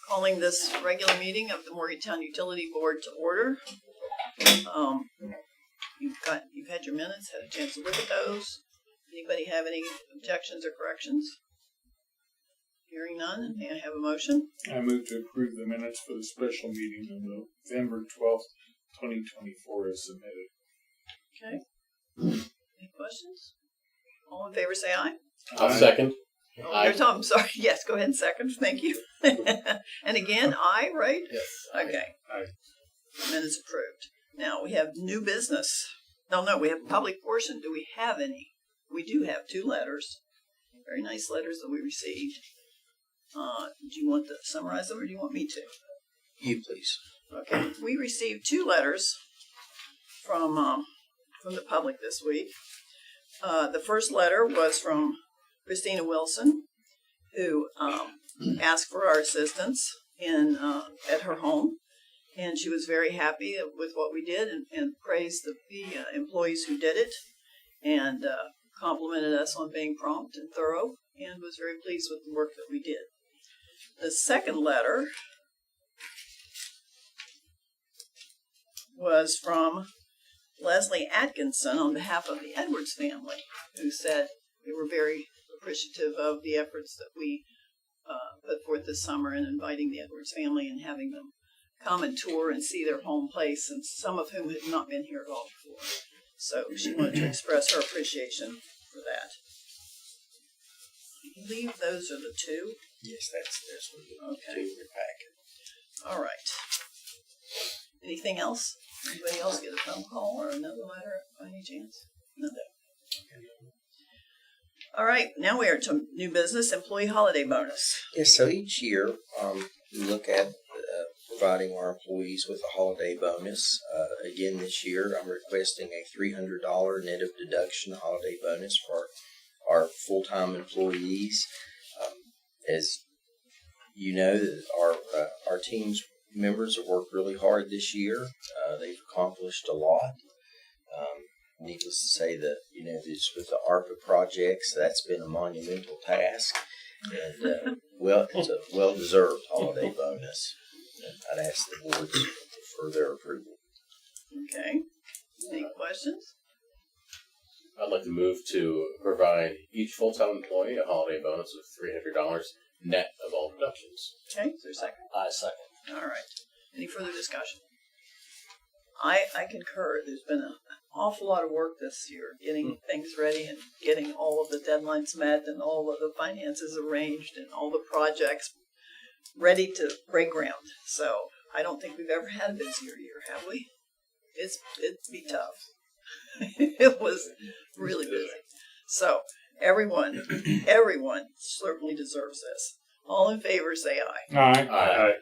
Calling this regular meeting of the Morgantown Utility Board to order. You've had your minutes, had a chance to look at those. Anybody have any objections or corrections? Hearing none, may I have a motion? I move to approve the minutes for the special meeting on November 12th, 2024 as submitted. Okay. Any questions? All in favor say aye. I'll second. Oh, I'm sorry. Yes, go ahead and second. Thank you. And again, aye, right? Yes. Okay. Aye. Minutes approved. Now we have new business. No, we have a public portion. Do we have any? We do have 2 letters. Very nice letters that we received. Do you want to summarize them or do you want me to? You please. Okay. We received 2 letters from the public this week. The first letter was from Christina Wilson, who asked for our assistance at her home, and she was very happy with what we did and praised the employees who did it, and complimented us on being prompt and thorough, and was very pleased with the work that we did. The second letter was from Leslie Atkinson on behalf of the Edwards family, who said they were very appreciative of the efforts that we put forth this summer in inviting the Edwards family and having them come and tour and see their home place, and some of whom had not been here at all before. So she wanted to express her appreciation for that. I believe those are the 2. Yes, that's Okay. in your packet. All right. Anything else? Anybody else get a phone call or another letter by any chance? No. All right, now we are to new business, employee holiday bonus. Yes, so each year we look at providing our employees with a holiday bonus. Again, this year I'm requesting a $300 net of deduction holiday bonus for our full-time employees. As you know, our team's members have worked really hard this year. They've accomplished a lot. Needless to say that, just with the ARPA projects, that's been a monumental task. And, it's a well-deserved holiday bonus. I'd ask the board for their approval. Okay. Any questions? I'd like to move to provide each full-time employee a holiday bonus of $300 net of all deductions. Okay, is there a second? I second. All right. Any further discussion? I concur. There's been an awful lot of work this year getting things ready and getting all of the deadlines met and all of the finances arranged and all the projects ready to break ground. So I don't think we've ever had a busier year, have we? It'd be tough. It was really busy. So everyone certainly deserves this. All in favor say aye. Aye. Aye.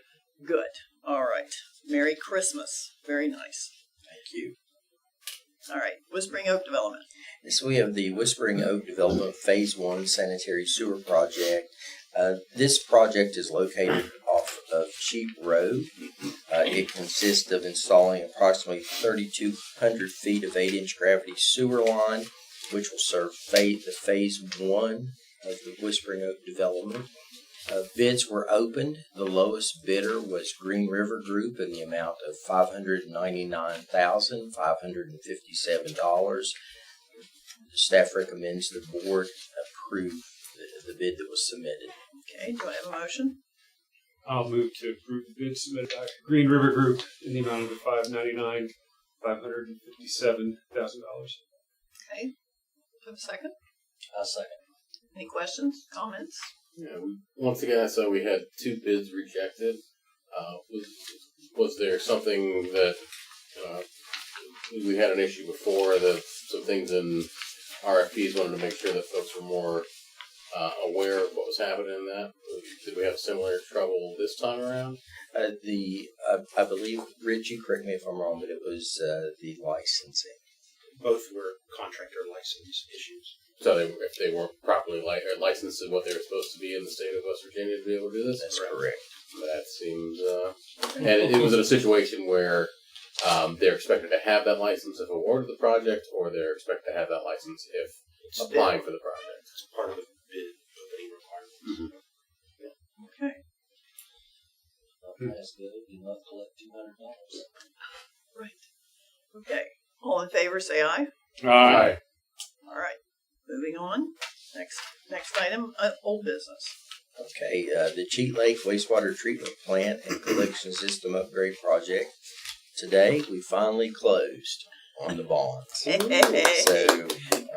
Good. All right. Merry Christmas. Very nice. Thank you. All right. Whispering Oak Development. So we have the Whispering Oak Development Phase 1 Sanitary Sewer Project. This project is located off of Cheap Road. It consists of installing approximately 3,200 feet of 8-inch gravity sewer line, which will serve the Phase 1 of the Whispering Oak Development. Bids were opened. The lowest bidder was Green River Group in the amount of $599,557. The staff recommends the board approve the bid that was submitted. Okay. Do I have a motion? I'll move to approve the bid submitted by Green River Group in the amount of $599,557. Okay. Have a second? I'll second. Any questions? Comments? Yeah, once again, so we had 2 bids rejected. Was there something that we had an issue before that some things in RFPs wanted to make sure that folks were more aware of what was happening in that? Did we have similar trouble this time around? I believe, Rich, you correct me if I'm wrong, but it was the licensing. Both were contractor license issues. So if they weren't properly licensed to what they were supposed to be in the state of West Virginia to be able to do this? That's correct. That seems... and it was in a situation where they're expected to have that license if awarded the project, or they're expected to have that license if applying for the project. It's part of the bid opening requirements. Mm-hmm. Okay. that's good. You must collect $200. Right. Okay. All in favor, say aye. Aye. All right. Moving on. Next item, old business. Okay, the Cheat Lake wastewater treatment plant and collection system upgrade project. Today, we finally closed on the bonds. Hey. So,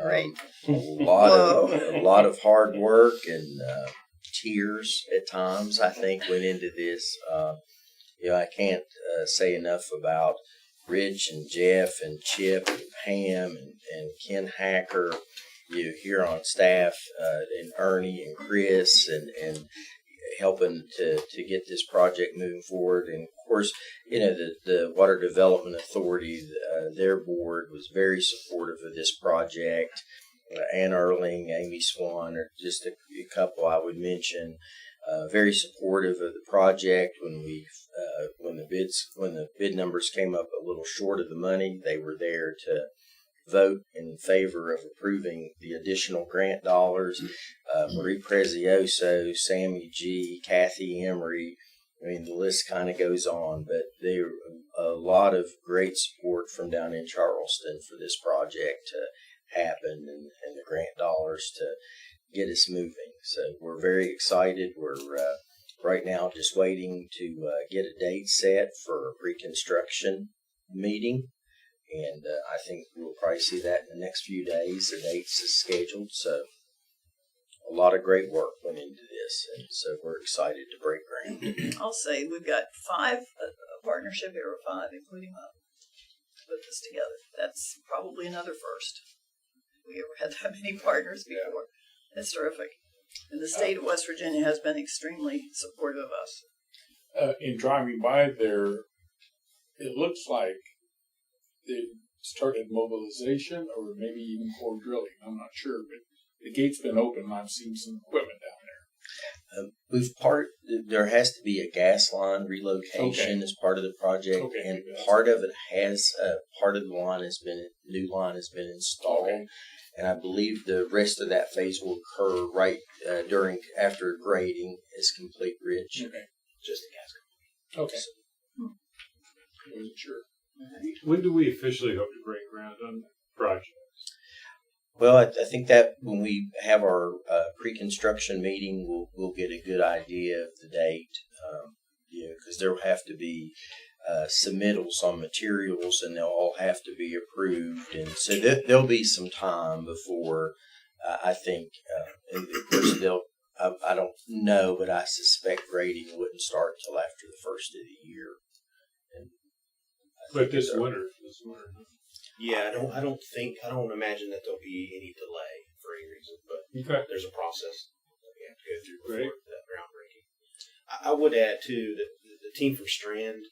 Great. a lot of hard work and tears at times, I think, went into this. I can't say enough about Rich and Jeff and Chip and Pam and Ken Hacker, here on staff, and Ernie and Chris and helping to get this project moving forward. And of course, the Water Development Authority, their board was very supportive of this project. Ann Erling, Amy Swan are just a couple I would mention. Very supportive of the project. When the bid numbers came up a little short of the money, they were there to vote in favor of approving the additional grant dollars. Marie Prezioso, Sammy G, Kathy Emery. I mean, the list kind of goes on, but there a lot of great support from down in Charleston for this project to happen and the grant dollars to get us moving. So we're very excited. We're right now just waiting to get a date set for a pre-construction meeting. And I think we'll probably see that in the next few days. The dates is scheduled. So a lot of great work went into this. And so we're excited to break ground. I'll say we've got a partnership here of 5, including MUB, put this together. That's probably another first. We ever had that many partners before. It's terrific. And the state of West Virginia has been extremely supportive of us. In driving by there, it looks like they started mobilization or maybe even core drilling. I'm not sure, but the gate's been open and I've seen some equipment down there. There has to be a gas line relocation as part of the project, and part of it part of the new line has been installed, and I believe the rest of that phase will occur right after grading is complete. Rich, Just a gas. Okay. I wasn't sure. When do we officially hope to break ground on the project? Well, I think that when we have our pre-construction meeting, we'll get a good idea of the date. Because there will have to be submittals on materials, and they'll all have to be approved, and so there'll be some time before I think. And of course, I don't know, but I suspect grading wouldn't start till after the first of the year. But this winter. Yeah, I don't imagine that there'll be any delay for any reason, but there's a process that we have to go through before that groundbreaking. I would add too that the team from Strand,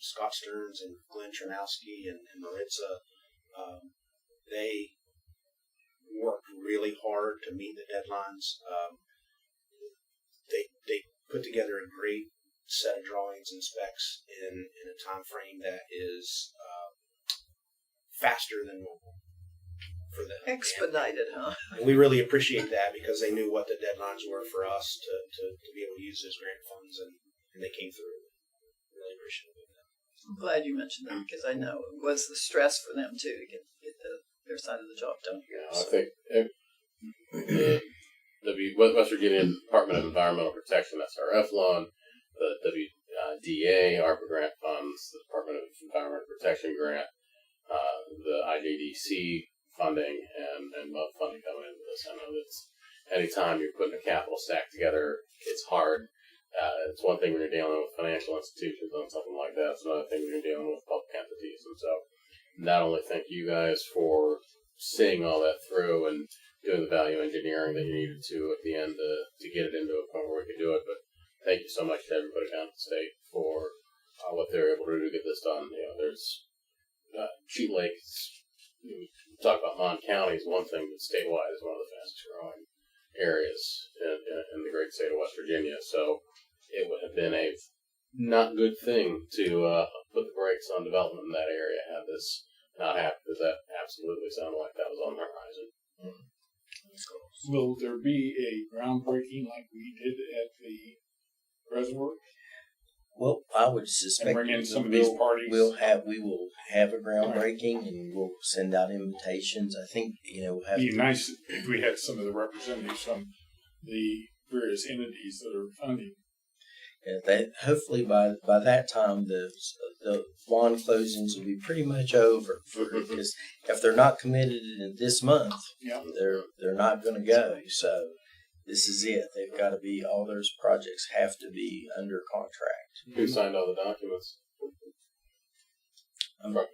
Scott Stearns and Glenn Trinowski and Maritza, they worked really hard to meet the deadlines. They put together a great set of drawings and specs in a time frame that is faster than normal for them. Expedited, huh? And we really appreciate that because they knew what the deadlines were for us to be able to use those grant funds, and they came through. Really appreciate it. I'm glad you mentioned that because I know it was the stress for them too to get their side of the job done. I think the West Virginia Department of Environmental Protection (SRF) loan, the WDA ARPA grant funds, the Department of Environmental Protection grant, the IJDC funding, and MUB funding coming into this. I know that's anytime you're putting a capital stack together, it's hard. It's one thing when you're dealing with financial institutions on something like that. It's another thing when you're dealing with public entities. And so, not only thank you guys for seeing all that through and doing the value engineering that you needed to at the end to get it into a point where we could do it, but thank you so much to everybody down at the state for what they're able to do to get this done. There's Cheat Lake. We talk about Mon County is one thing, but statewide is one of the fastest growing areas in the great state of West Virginia. So it would have been a not good thing to put the brakes on development in that area had this not happened, because that absolutely sounded like that was on the horizon. Will there be a groundbreaking like we did at the reservoir? Well, I would suspect bring in that some of these parties. we will have a groundbreaking, and we'll send out invitations. I think we'll have It'd be nice if we had some of the representatives from the various entities that are funding. hopefully by that time the bond closings will be pretty much over. Because if they're not committed in this month, Yeah. they're not going to go. So this is it. They've got to be, all those projects have to be under contract. Who signed all the documents?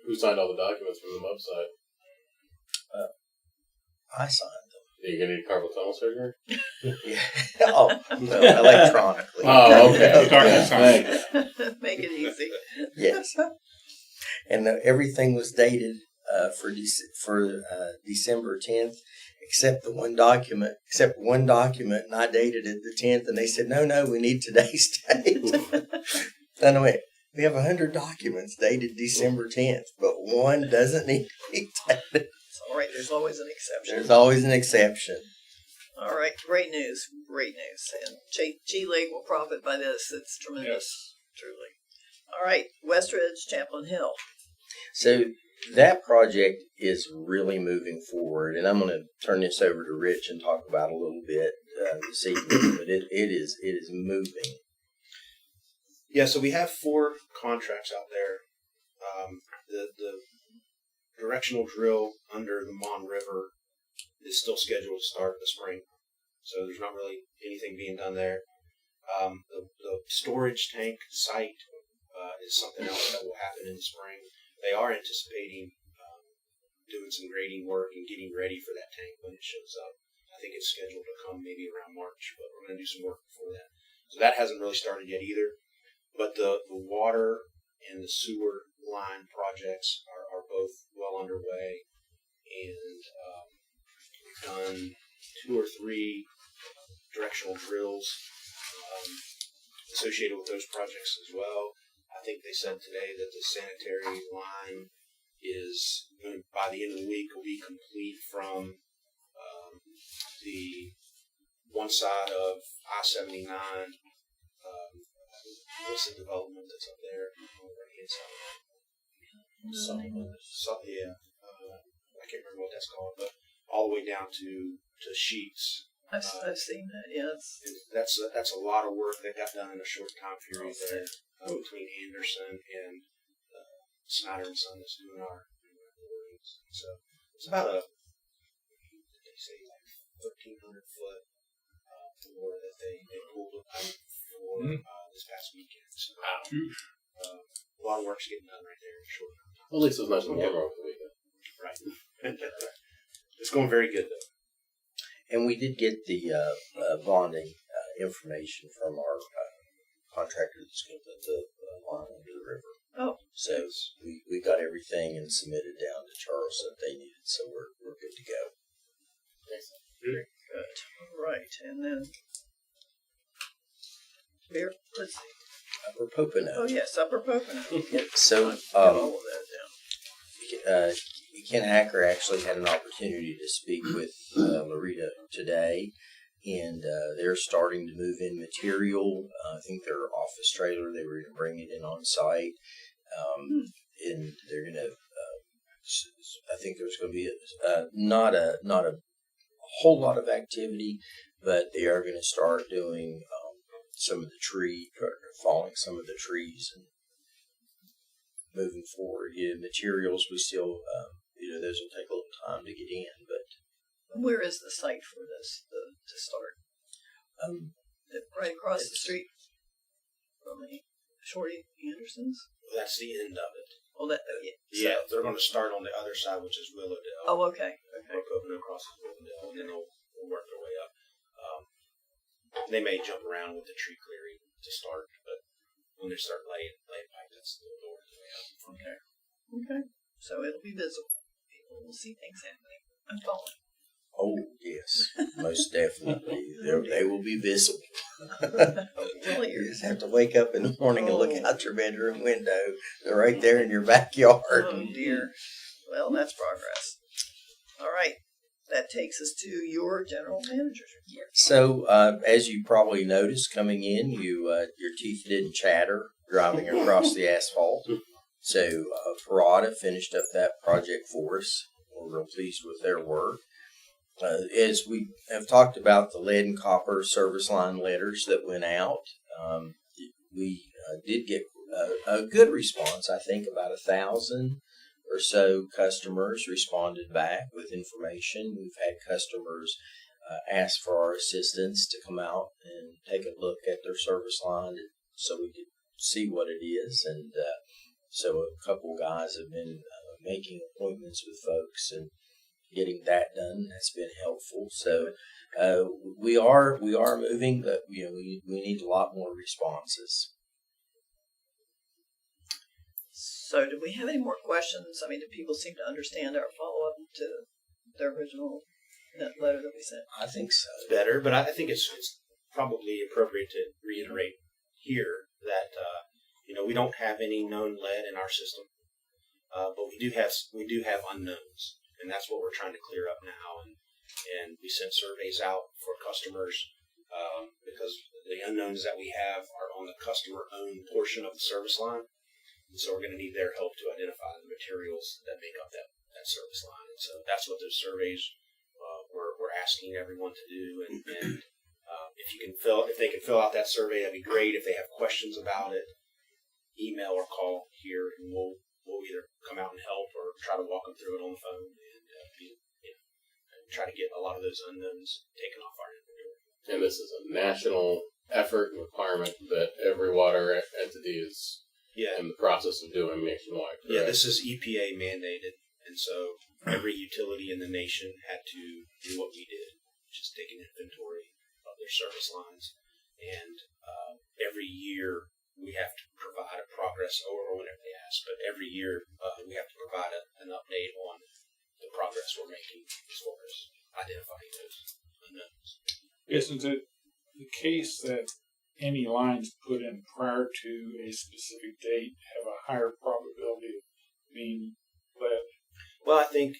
Who signed all the documents from the MUB side? I signed Are you going to need carpal tunnel surgery? them. Yeah. Oh, well, electronically. Oh, okay. Thanks. Make it easy. Yes. And everything was dated for December 10th, except one document, and I dated it the 10th, and they said, no, we need today's date. And I went, we have 100 documents dated December 10th, but one doesn't need to be dated. It's all right. There's always an exception. There's always an exception. All right. Great news. Great news. And G-Lake will profit by this. It's tremendous. Yes. Truly. All right. Westridge, Champlin Hill. So that project is really moving forward, and I'm going to turn this over to Rich and talk about it a little bit this evening. But it is moving. Yeah, so we have 4 contracts out there. The directional drill under the Mon River is still scheduled to start in the spring, so there's not really anything being done there. The storage tank site is something else that will happen in the spring. They are anticipating doing some grading work and getting ready for that tank when it shows up. I think it's scheduled to come maybe around March, but we're going to do some work before that. So that hasn't really started yet either. But the water and the sewer line projects are both well underway, and we've done 2 or 3 directional drills associated with those projects as well. I think they said today that the sanitary line is, by the end of the week, will be complete from the one side of I-79. What's the development that's up there on the right-hand side? Yeah. I can't remember what that's called, but all the way down to Sheets. I've seen that. Yes. That's a lot of work that got done in a short time period there between Anderson and Snyder and Son that's doing our boardings. So it's about a, they say, like 1,300 foot floor that they pulled out for this past weekend. So a lot of work's getting done right there in a short time. Well, at least there's nothing wrong with the weekend. Right. It's going very good though. And we did get the bonding information from our contractor that's going to put the line under the river. Oh. So we got everything and submitted down to Charles that they needed, so we're good to go. Good. All right. And then beer. Let's see. Upper Pocono. Oh yes, Upper Pocono. Yep. So Got all of that down. Ken Hacker actually had an opportunity to speak with Larita today, and they're starting to move in material. I think their office trailer, they were going to bring it in on site, and they're going to. I think there's going to be not a whole lot of activity, but they are going to start doing some of the falling some of the trees and moving forward. Yeah, materials we still. Those will take a little time to get in, but where is the site for this to start? Right across the street from the Shorty Andersons. Well, that's the end of it. Oh, that Yeah, they're going to start on the other side, which is Willowdale. Oh, okay. Pocono across Willowdale, and then they'll work their way up. They may jump around with the tree clearing to start, but when they start laying pipe, that's the work their way up from there. Okay. So it'll be visible. People will see things happening. I'm following. oh yes, most definitely, they will be visible. You just have to wake up in the morning and look out your bedroom window. They're right there in your backyard. Oh dear. Well, that's progress. All right. That takes us to your general manager's report. So, as you probably noticed coming in, your teeth didn't chatter driving across the asphalt. So Parada finished up that project for us. We're real pleased with their work. As we have talked about the lead and copper service line letters that went out, we did get a good response. I think about 1,000 or so customers responded back with information. We've had customers ask for our assistance to come out and take a look at their service line so we could see what it is. And so a couple guys have been making appointments with folks and getting that done. That's been helpful. So we are moving, but we need a lot more responses. So do we have any more questions? I mean, do people seem to understand our follow-up to the original letter that we sent? I think so. It's better, but I think it's probably appropriate to reiterate here that we don't have any known lead in our system, but we do have unknowns, and that's what we're trying to clear up now. And we sent surveys out for customers because the unknowns that we have are on the customer-owned portion of the service line. And so we're going to need their help to identify the materials that make up that service line. And so that's what those surveys we're asking everyone to do. And if they can fill out that survey, that'd be great. If they have questions about it, email or call here, and we'll either come out and help or try to walk them through it on the phone and try to get a lot of those unknowns taken off our inventory. And this is a national effort and requirement that every water entity is in the process of doing nationwide. Correct? Yeah, this is EPA mandated, and so every utility in the nation had to do what we did, which is take an inventory of their service lines. And every year we have to provide a progress, or whenever they ask, but every year we have to provide an update on the progress we're making as far as identifying those unknowns. Isn't it the case that any lines put in prior to a specific date have a higher probability of being lead? Well, I think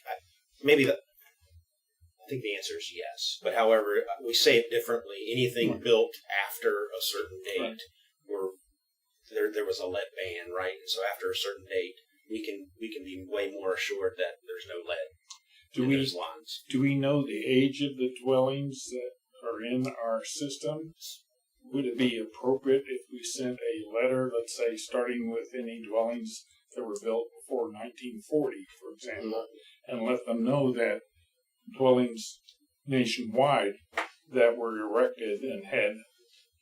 the answer is yes. But however, we say it differently. Anything built after a certain date, there was a lead ban, right? And so after a certain date, we can be way more assured that there's no lead in those lines. Do we know the age of the dwellings that are in our system? Would it be appropriate if we sent a letter, let's say, starting with any dwellings that were built before 1940, for example, and let them know that dwellings nationwide that were erected and had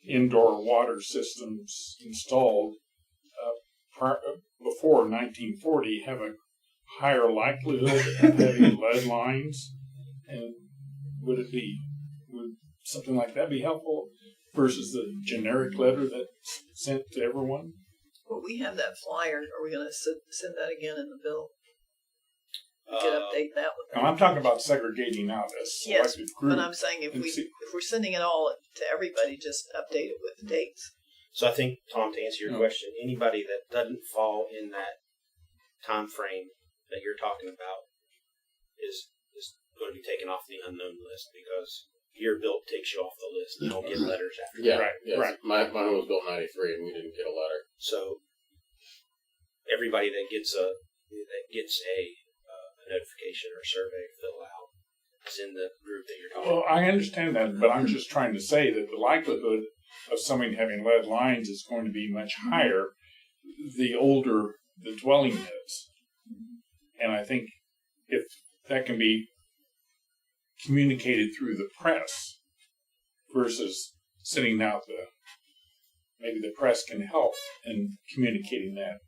indoor water systems installed before 1940 have a higher likelihood of having lead lines? And would something like that be helpful versus the generic letter that's sent to everyone? Well, we have that flyer. Are we going to send that again in the bill? We could update that with Now, I'm talking about segregating out a selected group. But I'm saying if we're sending it all to everybody, just update it with the dates. So I think, Tom, to answer your question, anybody that doesn't fall in that time frame that you're talking about is going to be taken off the unknown list, because your built takes you off the list. You don't get letters after that. Right. My home was built in 93 and we didn't get a letter. So everybody that gets a notification or survey fill out is in the group that you're talking about. Well, I understand that, but I'm just trying to say that the likelihood of somebody having lead lines is going to be much higher the older the dwelling is. And I think if that can be communicated through the press versus sending out maybe the press can help in communicating that.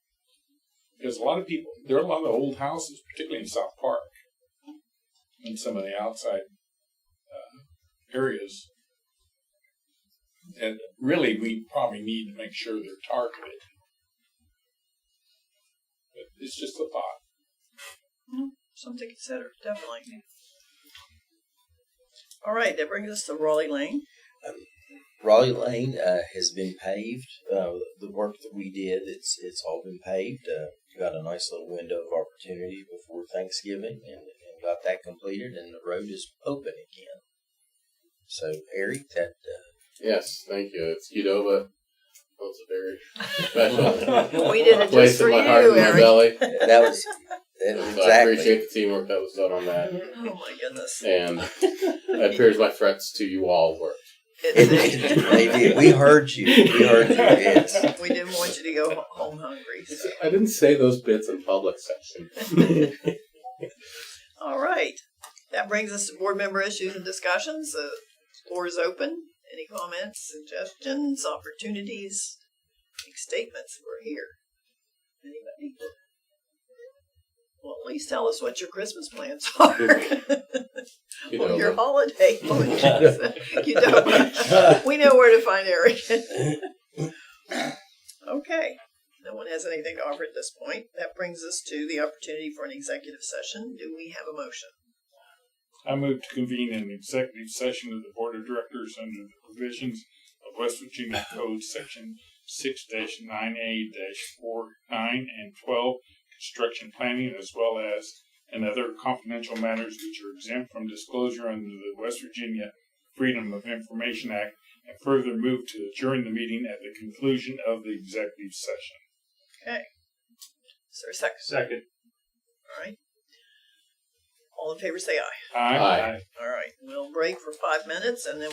Because there are a lot of old houses, particularly in South Park, and some of the outside areas, and really we probably need to make sure they're targeted. But it's just a thought. Something to consider, definitely. All right, that brings us to Raleigh Lane. Raleigh Lane has been paved. The work that we did, it's all been paved. Got a nice little window of opportunity before Thanksgiving, and got that completed, and the road is open again. So, Eric, Yes, thank you. It's Qdoba. Well, it's a very special We did it place just in for my heart you, and my Eric. belly. That was So I exactly. appreciate the teamwork that was done on that. Oh my goodness. And it appears my threats to you all worked. They did. We heard you. We heard you. Yes. We didn't want you to go home hungry. So. I didn't say those bits in public section. All right. That brings us to board member issues and discussions. The floor is open. Any comments, suggestions, opportunities, make statements? We're here. Anybody? Well, at least tell us what your Christmas plans are. You Or know, your holiday plans. You don't. We know where to find Eric. Okay. No one has anything to offer at this point. That brings us to the opportunity for an executive session. Do we have a motion? I move to convene an executive session of the Board of Directors under the provisions of West Virginia Code Section 6-9A-49 and 12, construction planning, as well as and other confidential matters which are exempt from disclosure under the West Virginia Freedom of Information Act, and further move to adjourn the meeting at the conclusion of the executive session. Okay. Is there a second? Second. All right. All in favor say aye. Aye. Aye. All right. We'll break for 5 minutes and then